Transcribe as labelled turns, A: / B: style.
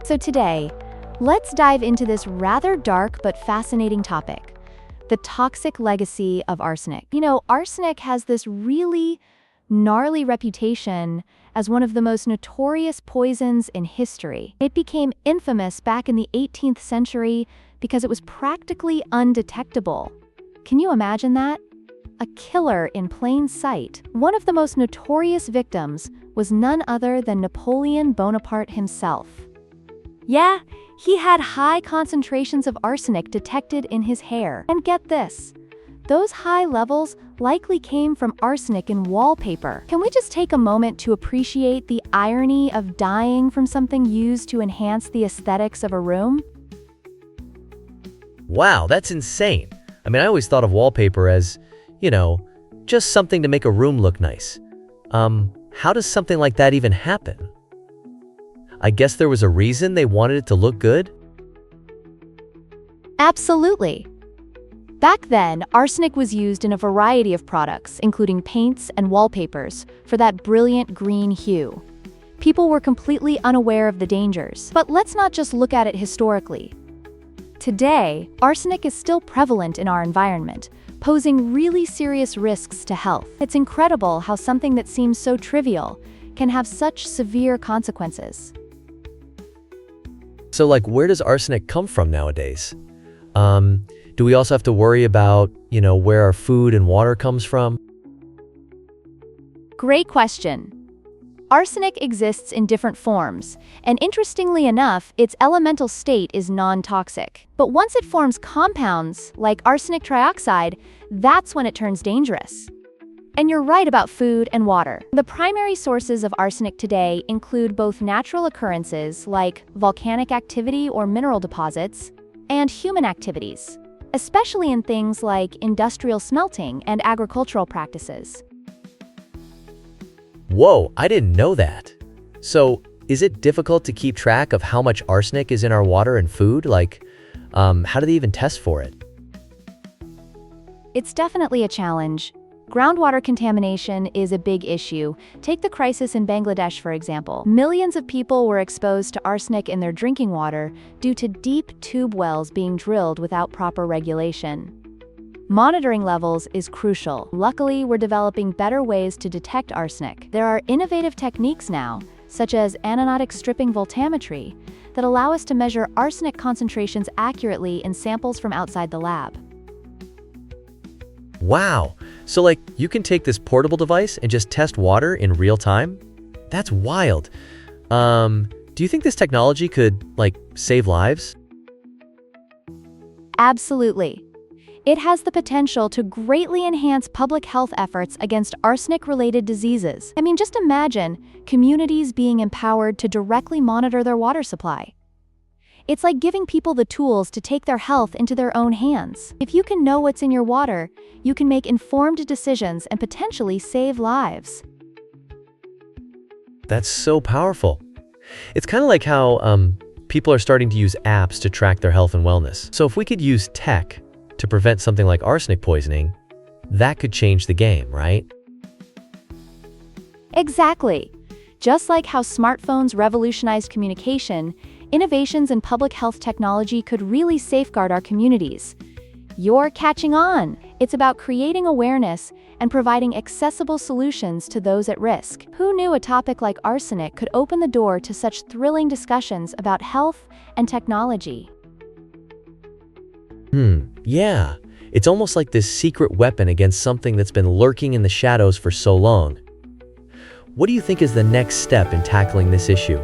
A: So today, let's dive into this rather dark but fascinating topic, the toxic legacy of arsenic. Arsenic has this really gnarly reputation as one of the most notorious poisons in history. It became infamous back in the 18th century because it was practically undetectable. Can you imagine that? A killer in plain sight. One of the most notorious victims was none other than Napoleon Bonaparte himself. Yeah, he had high concentrations of arsenic detected in his hair. And get this, those high levels likely came from arsenic in wallpaper. Can we just take a moment to appreciate the irony of dying from something used to enhance the aesthetics of a room?
B: Wow, that's insane. I always thought of wallpaper as, just something to make a room look nice. How does something like that even happen? I guess there was a reason they wanted it to look good?
A: Absolutely. Back then, arsenic was used in a variety of products, including paints and wallpapers, for that brilliant green hue. People were completely unaware of the dangers. But let's not just look at it historically. Today, arsenic is still prevalent in our environment, posing really serious risks to health. It's incredible how something that seems so trivial can have such severe consequences.
B: So, where does arsenic come from nowadays? Do we also have to worry about, where our food and water comes from?
A: Great question. Arsenic exists in different forms, and interestingly enough, its elemental state is non-toxic. But once it forms compounds, like arsenic trioxide, that's when it turns dangerous. And you're right about food and water. The primary sources of arsenic today include both natural occurrences, like volcanic activity or mineral deposits, and human activities, especially in things like industrial smelting and agricultural practices.
B: Whoa, I didn't know that. So, is it difficult to keep track of how much arsenic is in our water and food? How do they even test for it?
A: It's definitely a challenge. Groundwater contamination is a big issue. Take the crisis in Bangladesh, for example. Millions of people were exposed to arsenic in their drinking water due to deep tube wells being drilled without proper regulation. Monitoring levels is crucial. Luckily, we're developing better ways to detect arsenic. There are innovative techniques now, such as anionic stripping voltammetry, that allow us to measure arsenic concentrations accurately in samples from outside the lab.
B: Wow, so you can take this portable device and just test water in real time? That's wild. Do you think this technology could, save lives?
A: Absolutely. It has the potential to greatly enhance public health efforts against arsenic-related diseases. Just imagine communities being empowered to directly monitor their water supply. It's like giving people the tools to take their health into their own hands. If you can know what's in your water, you can make informed decisions and potentially save lives.
B: That's so powerful. It's kind of like how people are starting to use apps to track their health and wellness. So if we could use tech to prevent something like arsenic poisoning, that could change the game, right?
A: Exactly. Just like how smartphones revolutionized communication, innovations in public health technology could really safeguard our communities. You're catching on. It's about creating awareness and providing accessible solutions to those at risk. Who knew a topic like arsenic could open the door to such thrilling discussions about health and technology?
B: Yeah. It's almost like this secret weapon against something that's been lurking in the shadows for so long. What do you think is the next step in tackling this issue?